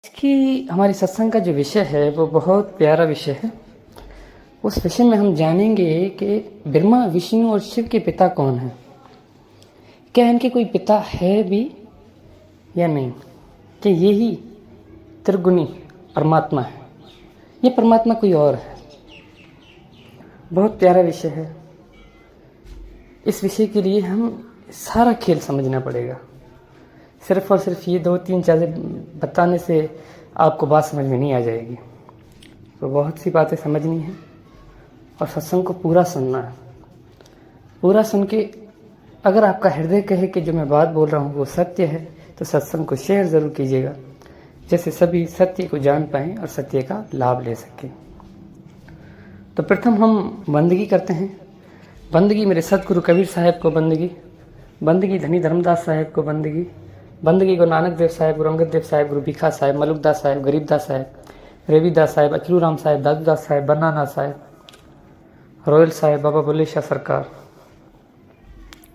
कि हमारी सत्संग का जो विषय है वो बहुत प्यारा विषय है। उस विषय में हम जानेंगे कि ब्रह्मा विष्णु और शिव के पिता कौन हैं। क्या इनके कोई पिता है भी या नहीं, कि यही त्रिगुणी परमात्मा है, ये परमात्मा कोई और है। बहुत प्यारा विषय है। इस विषय के लिए हम सारा खेल समझना पड़ेगा। सिर्फ और सिर्फ ये 2-3 चीज़ें बताने से आपको बात समझ में नहीं आ जाएगी। तो बहुत सी बातें समझनी है और सत्संग को पूरा सुनना है। पूरा सुन के अगर आपका हृदय कहे कि जो मैं बात बोल रहा हूँ वो सत्य है, तो सत्संग को शेयर ज़रूर कीजिएगा, जैसे सभी सत्य को जान पाएँ और सत्य का लाभ ले सकें। तो प्रथम हम बंदगी करते हैं। बंदगी मेरे सतगुरु कबीर साहब को बंदगी, बंदगी धनी धर्मदास साहब को बंदगी, बंदगी को नानक देव साहब, गुरु अंगद देव साहब, गुरु भिखा साहब, मलुकदास साहब, गरीबदास साहब, रविदास साहब, अचलू राम साहब, दादूदास साहब, बनाना साहब, रॉयल साहब, बाबा बुल्ले शाह सरकार,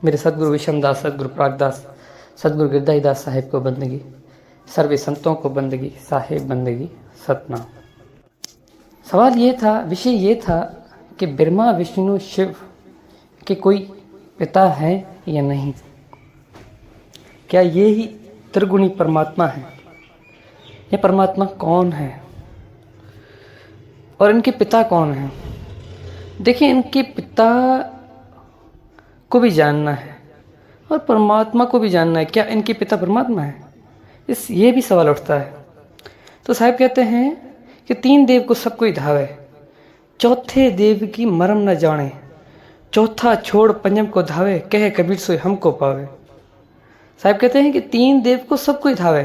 मेरे सतगुरु विषमदास, सतगुरु प्रागदास, सतगुरु गिरधारीदास साहब को बंदगी, सर्वे संतों को बंदगी, साहेब बंदगी सतना। सवाल ये था, विषय ये था कि ब्रह्मा विष्णु शिव के कोई पिता है या नहीं। क्या ये ही त्रिगुणी परमात्मा है? ये परमात्मा कौन है और इनके पिता कौन हैं? देखिए, इनके पिता को भी जानना है और परमात्मा को भी जानना है। क्या इनके पिता परमात्मा है? ये भी सवाल उठता है। तो साहब कहते हैं कि 3 देव को सब कोई धावे, चौथे देव की मरम न जाने, चौथा छोड़ पंजम को धावे, कहे कबीर सोई हमको पावे। साहब कहते हैं कि 3 देव को सब कोई धावे।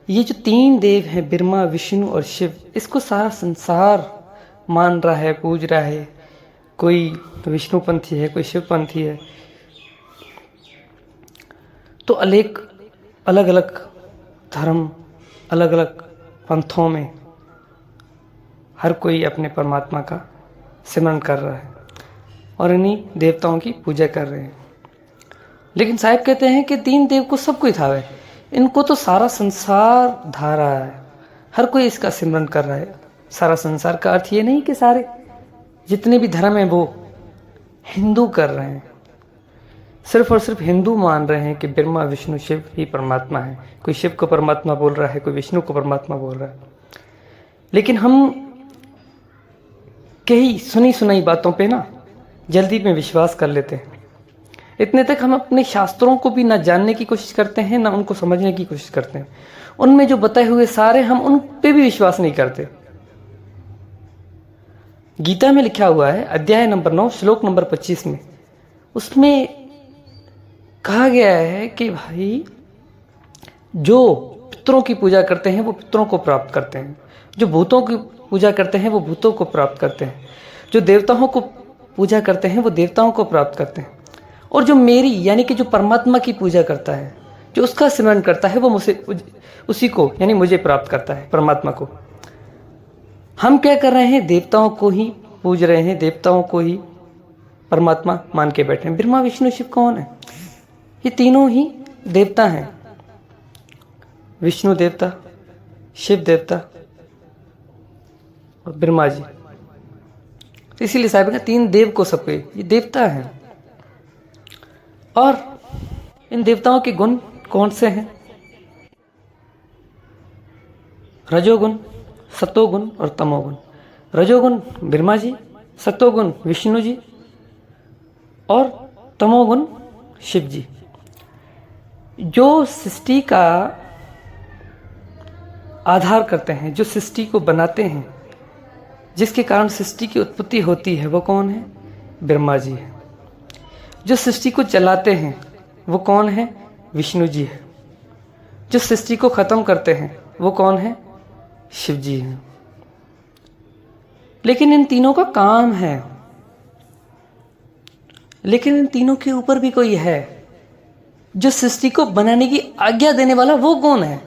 ये जो 3 देव हैं, ब्रह्मा विष्णु और शिव, इसको सारा संसार मान रहा है, पूज रहा है। कोई विष्णुपंथी है, कोई शिवपंथी है। तो अलग अलग धर्म, अलग अलग पंथों में हर कोई अपने परमात्मा का सिमरन कर रहा है और इन्हीं देवताओं की पूजा कर रहे हैं। लेकिन साहब कहते हैं कि 3 देव को सब कोई धावे, इनको तो सारा संसार धा रहा है, हर कोई इसका सिमरन कर रहा है। सारा संसार का अर्थ ये नहीं कि सारे जितने भी धर्म हैं वो हिंदू कर रहे हैं, सिर्फ और सिर्फ हिंदू मान रहे हैं कि ब्रह्मा विष्णु शिव ही परमात्मा है। कोई शिव को परमात्मा बोल रहा है, कोई विष्णु को परमात्मा बोल रहा है। लेकिन हम कई सुनी सुनाई बातों पे ना जल्दी में विश्वास कर लेते हैं। इतने तक हम अपने शास्त्रों को भी ना जानने की कोशिश करते हैं, ना उनको समझने की कोशिश करते हैं। उनमें जो बताए हुए सारे, हम उन पे भी विश्वास नहीं करते। गीता में लिखा हुआ है, अध्याय नंबर 9 श्लोक नंबर 25 में, उसमें कहा गया है कि भाई जो पितरों की पूजा करते हैं वो पितरों को प्राप्त करते हैं, जो भूतों की पूजा करते हैं वो भूतों को प्राप्त करते हैं, जो देवताओं को पूजा करते हैं वो देवताओं को प्राप्त करते हैं, और जो मेरी यानी कि जो परमात्मा की पूजा करता है, जो उसका सिमरन करता है, वो मुझे, उसी को यानी मुझे प्राप्त करता है, परमात्मा को। हम क्या कर रहे हैं? देवताओं को ही पूज रहे हैं, देवताओं को ही परमात्मा मान के बैठे हैं। ब्रह्मा विष्णु शिव कौन है? ये तीनों ही देवता हैं। विष्णु देवता, शिव देवता और ब्रह्मा जी। इसीलिए साहब का 3 देव को सब कोई, ये देवता हैं। और इन देवताओं के गुण कौन से हैं? रजोगुण, सतोगुण और तमोगुण। रजोगुण ब्रह्मा जी, सतोगुण विष्णु जी और तमोगुण शिव जी। जो सृष्टि का आधार करते हैं, जो सृष्टि को बनाते हैं, जिसके कारण सृष्टि की उत्पत्ति होती है, वो कौन है? ब्रह्मा जी है। जो सृष्टि को चलाते हैं वो कौन है? विष्णु जी है। जो सृष्टि को खत्म करते हैं वो कौन है? शिव जी हैं। लेकिन इन तीनों का काम है, लेकिन इन तीनों के ऊपर भी कोई है जो सृष्टि को बनाने की आज्ञा देने वाला। वो कौन है?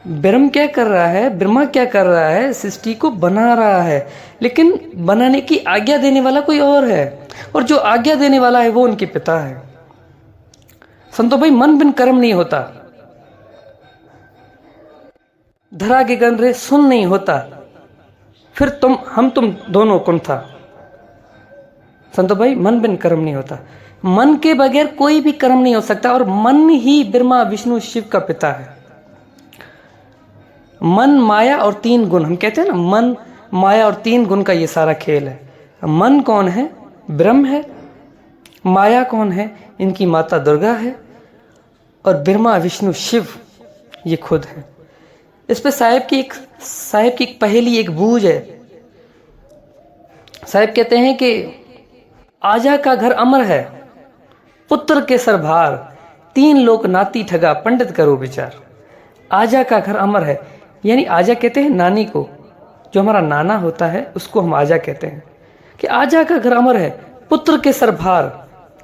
ब्रह्म क्या कर रहा है? ब्रह्मा क्या कर रहा है? सृष्टि को बना रहा है, लेकिन बनाने की आज्ञा देने वाला कोई और है, और जो आज्ञा देने वाला है वो उनके पिता है। संतो भाई, मन बिन कर्म नहीं होता। धरा के गन रे सुन नहीं होता, फिर तुम दोनों कौन था। संतो भाई, मन बिन कर्म नहीं होता। मन के बगैर कोई भी कर्म नहीं हो सकता, और मन ही ब्रह्मा विष्णु शिव का पिता है। मन, माया और 3 गुण, हम कहते हैं ना मन, माया और 3 गुण का ये सारा खेल है। मन कौन है? ब्रह्म है। माया कौन है? इनकी माता दुर्गा है। और ब्रह्मा विष्णु शिव ये खुद है। इस पे साहिब की एक पहेली, एक बूझ है। साहिब कहते हैं कि आजा का घर अमर है, पुत्र के सर भार, 3 लोक नाती ठगा, पंडित करो विचार। आजा का घर अमर है, यानी आजा कहते हैं नानी को, जो हमारा नाना होता है उसको हम आजा कहते हैं। कि आजा का घर अमर है, पुत्र के सर भार,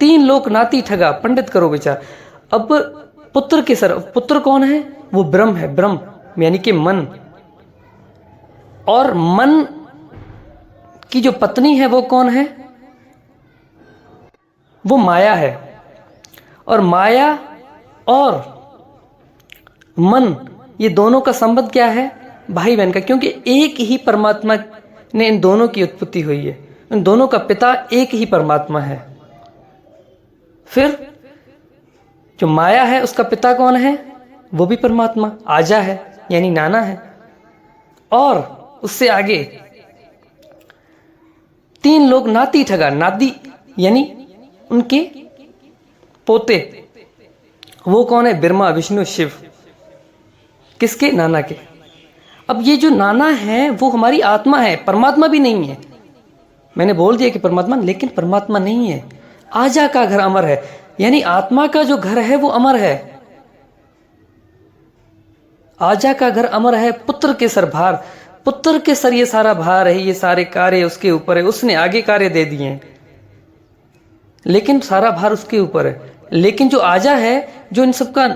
3 लोक नाती ठगा, पंडित करो विचार। अब पुत्र कौन है? वो ब्रह्म है, ब्रह्म यानी कि मन। और मन की जो पत्नी है वो कौन है? वो माया है। और माया और मन, ये दोनों का संबंध क्या है? भाई बहन का, क्योंकि एक ही परमात्मा ने इन दोनों की उत्पत्ति हुई है। इन दोनों का पिता एक ही परमात्मा है। फिर जो माया है उसका पिता कौन है? वो भी परमात्मा, आजा है, यानी नाना है। और उससे आगे 3 लोग नाती ठगा, नाती यानी उनके पोते, वो कौन है? ब्रह्मा विष्णु शिव। किसके? नाना के। अब ये जो नाना है वो हमारी आत्मा है, परमात्मा भी नहीं है। मैंने बोल दिया कि परमात्मा, लेकिन परमात्मा नहीं है। आजा का घर अमर है, यानी आत्मा का जो घर है वो अमर है। आजा का घर अमर है, पुत्र के सर भार, पुत्र के सर ये सारा भार है, ये सारे कार्य उसके ऊपर है। उसने आगे कार्य दे दिए हैं, लेकिन सारा भार उसके ऊपर है। लेकिन जो आजा है, जो इन सबका,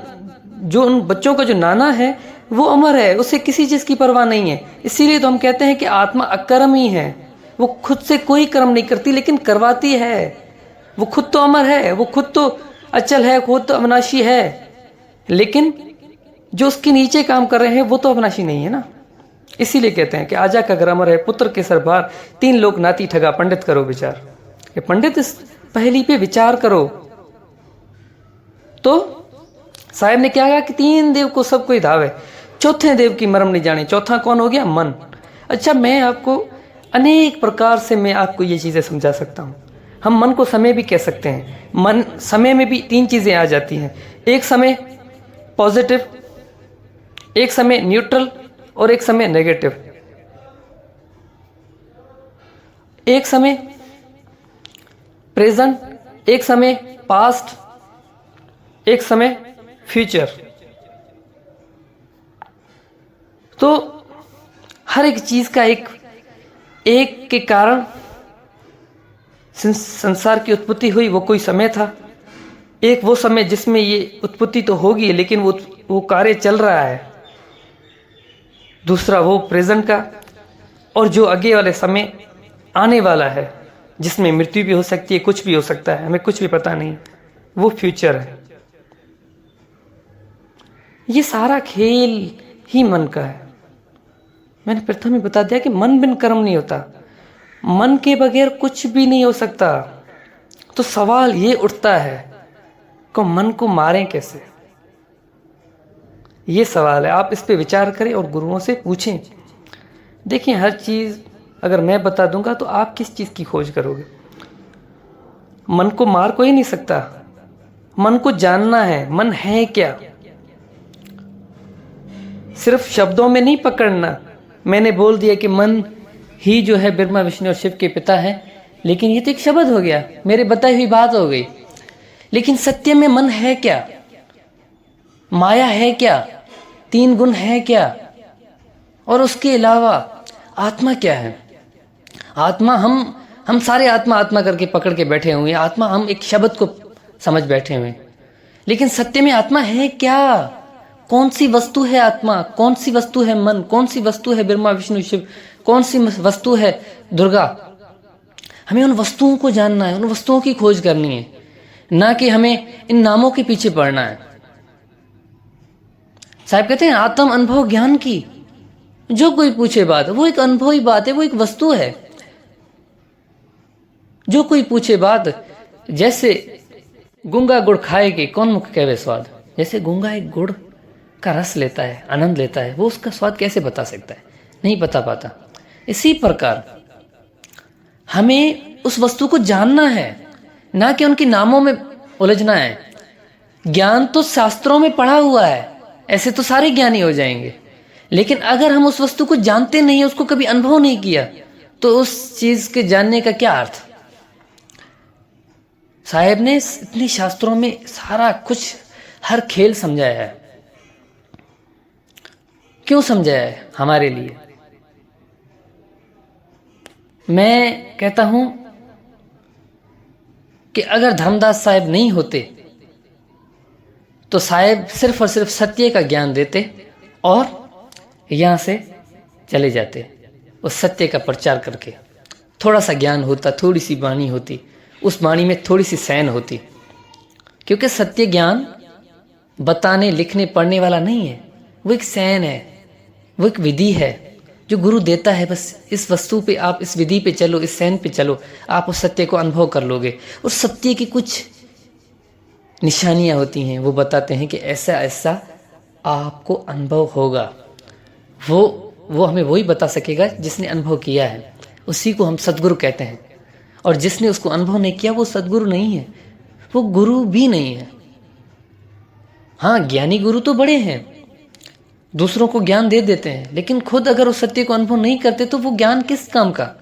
जो उन बच्चों का जो नाना है, वो अमर है, उसे किसी चीज की परवाह नहीं है। इसीलिए तो हम कहते हैं कि आत्मा अकर्मी है। वो खुद से कोई कर्म नहीं करती, लेकिन करवाती है। वो खुद तो अमर है, वो खुद तो अचल है, खुद तो अविनाशी है, लेकिन जो उसके नीचे काम कर रहे हैं वो तो अविनाशी नहीं है ना। इसीलिए कहते हैं कि आजा का घर अमर है, पुत्र के सर भार, 3 लोग नाती ठगा, पंडित करो विचार। कि पंडित इस पहेली पे विचार करो। तो साहब ने क्या कहा कि 3 देव को सब कोई धावे, चौथे देव की मरम नहीं जाने। चौथा कौन हो गया? मन। अच्छा, मैं आपको अनेक प्रकार से मैं आपको ये चीजें समझा सकता हूं। हम मन को समय भी कह सकते हैं। मन, समय में भी 3 चीजें आ जाती हैं। एक समय पॉजिटिव, एक समय न्यूट्रल और एक समय नेगेटिव। एक समय प्रेजेंट, एक समय पास्ट, एक समय फ्यूचर। तो हर एक चीज का एक के कारण संसार की उत्पत्ति हुई, वो कोई समय था। एक वो समय जिसमें ये उत्पत्ति तो होगी, लेकिन वो कार्य चल रहा है। दूसरा वो प्रेजेंट का, और जो आगे वाले समय आने वाला है, जिसमें मृत्यु भी हो सकती है, कुछ भी हो सकता है, हमें कुछ भी पता नहीं, वो फ्यूचर है। ये सारा खेल ही मन का है। मैंने प्रथम ही बता दिया कि मन बिन कर्म नहीं होता, मन के बगैर कुछ भी नहीं हो सकता। तो सवाल ये उठता है कि मन को मारें कैसे? ये सवाल है। आप इस पे विचार करें और गुरुओं से पूछें। देखिए, हर चीज अगर मैं बता दूंगा तो आप किस चीज की खोज करोगे? मन को मार कोई नहीं सकता। मन को जानना है, मन है क्या। सिर्फ शब्दों में नहीं पकड़ना। मैंने बोल दिया कि मन ही जो है ब्रह्मा विष्णु और शिव के पिता है, लेकिन ये तो एक शब्द हो गया, मेरे बताई हुई बात हो गई। लेकिन सत्य में मन है क्या? माया है क्या? 3 गुण है क्या? और उसके अलावा आत्मा क्या है? आत्मा, हम सारे आत्मा आत्मा करके पकड़ के बैठे हुए हैं। आत्मा, हम एक शब्द को समझ बैठे हुए हैं, लेकिन सत्य में आत्मा है क्या? कौन सी वस्तु है आत्मा? कौन सी वस्तु है मन? कौन सी वस्तु है ब्रह्मा विष्णु शिव? कौन सी वस्तु है दुर्गा? हमें उन वस्तुओं को जानना है, उन वस्तुओं की खोज करनी है, ना कि हमें इन नामों के पीछे पड़ना है। साहब कहते हैं आत्म अनुभव ज्ञान की जो कोई पूछे बात, वो एक अनुभवी बात है, वो एक वस्तु है। जो कोई पूछे बात, जैसे गूंगा गुड़ खाए के कौन मुख कहवे स्वाद। जैसे गूंगा एक गुड़ का रस लेता है, आनंद लेता है, वो उसका स्वाद कैसे बता सकता है, नहीं बता पाता। इसी प्रकार हमें उस वस्तु को जानना है, ना कि उनके नामों में उलझना है। ज्ञान तो शास्त्रों में पढ़ा हुआ है, ऐसे तो सारे ज्ञानी हो जाएंगे, लेकिन अगर हम उस वस्तु को जानते नहीं, उसको कभी अनुभव नहीं किया, तो उस चीज के जानने का क्या अर्थ। साहेब ने इतने शास्त्रों में सारा कुछ, हर खेल समझाया है। क्यों समझाया है? हमारे लिए। मैं कहता हूं कि अगर धर्मदास साहेब नहीं होते तो साहेब सिर्फ और सिर्फ सत्य का ज्ञान देते और यहां से चले जाते, उस सत्य का प्रचार करके। थोड़ा सा ज्ञान होता, थोड़ी सी वाणी होती, उस वाणी में थोड़ी सी सैन होती, क्योंकि सत्य ज्ञान बताने लिखने पढ़ने वाला नहीं है, वो एक सैन है, वो एक विधि है जो गुरु देता है। बस इस वस्तु पे आप, इस विधि पे चलो, इस सैन पे चलो, आप उस सत्य को अनुभव कर लोगे। और सत्य की कुछ निशानियां होती हैं, वो बताते हैं कि ऐसा ऐसा आपको अनुभव होगा। वो हमें वही बता सकेगा जिसने अनुभव किया है, उसी को हम सद्गुरु कहते हैं। और जिसने उसको अनुभव नहीं किया वो सद्गुरु नहीं है, वो गुरु भी नहीं है। हाँ, ज्ञानी गुरु तो बड़े हैं, दूसरों को ज्ञान दे देते हैं, लेकिन खुद अगर उस सत्य को अनुभव नहीं करते तो वो ज्ञान किस काम का।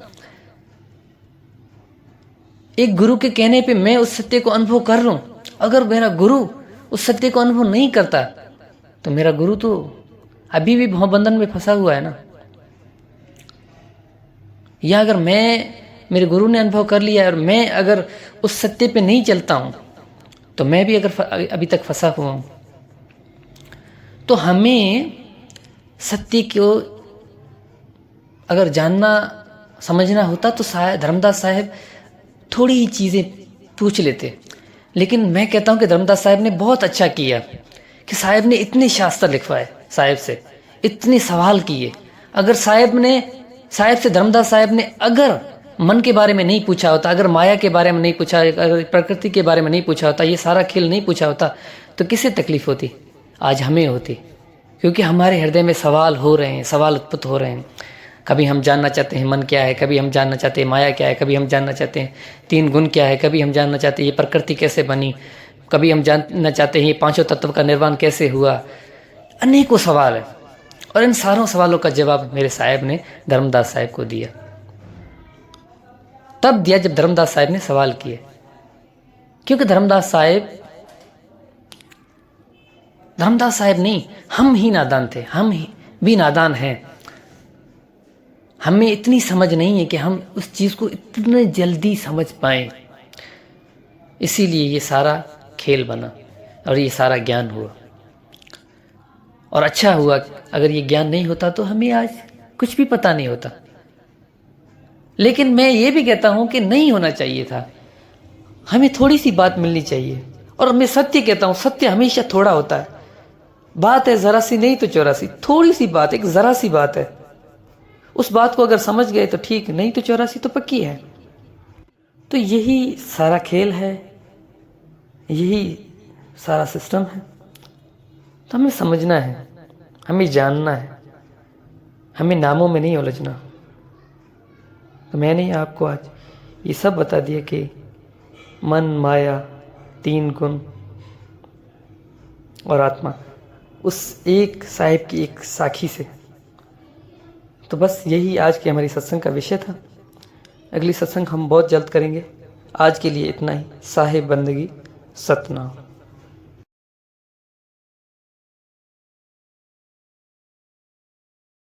एक गुरु के कहने पे मैं उस सत्य को अनुभव कर रहा हूं, अगर मेरा गुरु उस सत्य को अनुभव नहीं करता तो मेरा गुरु तो अभी भी भवबंधन में फंसा हुआ है ना। या अगर मेरे गुरु ने अनुभव कर लिया और मैं अगर उस सत्य पे नहीं चलता हूं तो मैं भी अगर अभी तक फंसा हुआ हूं। तो हमें सत्य को अगर जानना समझना होता तो धर्मदास साहेब थोड़ी ही चीजें पूछ लेते। लेकिन मैं कहता हूं कि धर्मदास साहेब ने बहुत अच्छा किया कि साहेब ने इतने शास्त्र लिखवाए, साहेब से इतने सवाल किए। अगर साहेब से धर्मदास साहेब ने अगर मन के बारे में नहीं पूछा होता, अगर माया के बारे में नहीं पूछा, अगर प्रकृति के बारे में नहीं पूछा होता, ये सारा खेल नहीं पूछा होता, तो किसे तकलीफ होती? आज हमें होती, क्योंकि हमारे हृदय में सवाल हो रहे हैं, सवाल उत्पन्न हो रहे हैं। कभी हम जानना चाहते हैं मन क्या है, कभी हम जानना चाहते हैं माया क्या है, कभी हम जानना चाहते हैं 3 गुण क्या है, कभी हम जानना चाहते हैं ये प्रकृति कैसे बनी, कभी हम जानना चाहते हैं ये 5 तत्व का निर्माण कैसे हुआ। अनेकों सवाल है, और इन सारों सवालों का जवाब मेरे साहब ने धर्मदास साहब को दिया। तब दिया जब धर्मदास साहब ने सवाल किए, क्योंकि धर्मदास साहब नहीं, हम ही नादान थे, हम ही भी नादान हैं। हमें इतनी समझ नहीं है कि हम उस चीज को इतने जल्दी समझ पाए, इसीलिए ये सारा खेल बना और ये सारा ज्ञान हुआ। और अच्छा हुआ, अगर ये ज्ञान नहीं होता तो हमें आज कुछ भी पता नहीं होता। लेकिन मैं ये भी कहता हूं कि नहीं होना चाहिए था, हमें थोड़ी सी बात मिलनी चाहिए। और मैं सत्य कहता हूं, सत्य हमेशा थोड़ा होता है। बात है जरा सी नहीं तो 84, थोड़ी सी बात, एक जरा सी बात है। उस बात को अगर समझ गए तो ठीक, नहीं तो 84 तो पक्की है। तो यही सारा खेल है, यही सारा सिस्टम है। तो हमें समझना है, हमें जानना है, हमें नामों में नहीं उलझना। तो मैंने आपको आज ये सब बता दिया कि मन, माया, 3 गुण और आत्मा, उस एक साहिब की एक साखी से। तो बस यही आज की हमारी सत्संग का विषय था। अगली सत्संग हम बहुत जल्द करेंगे। आज के लिए इतना ही। साहिब बंदगी सतनाम।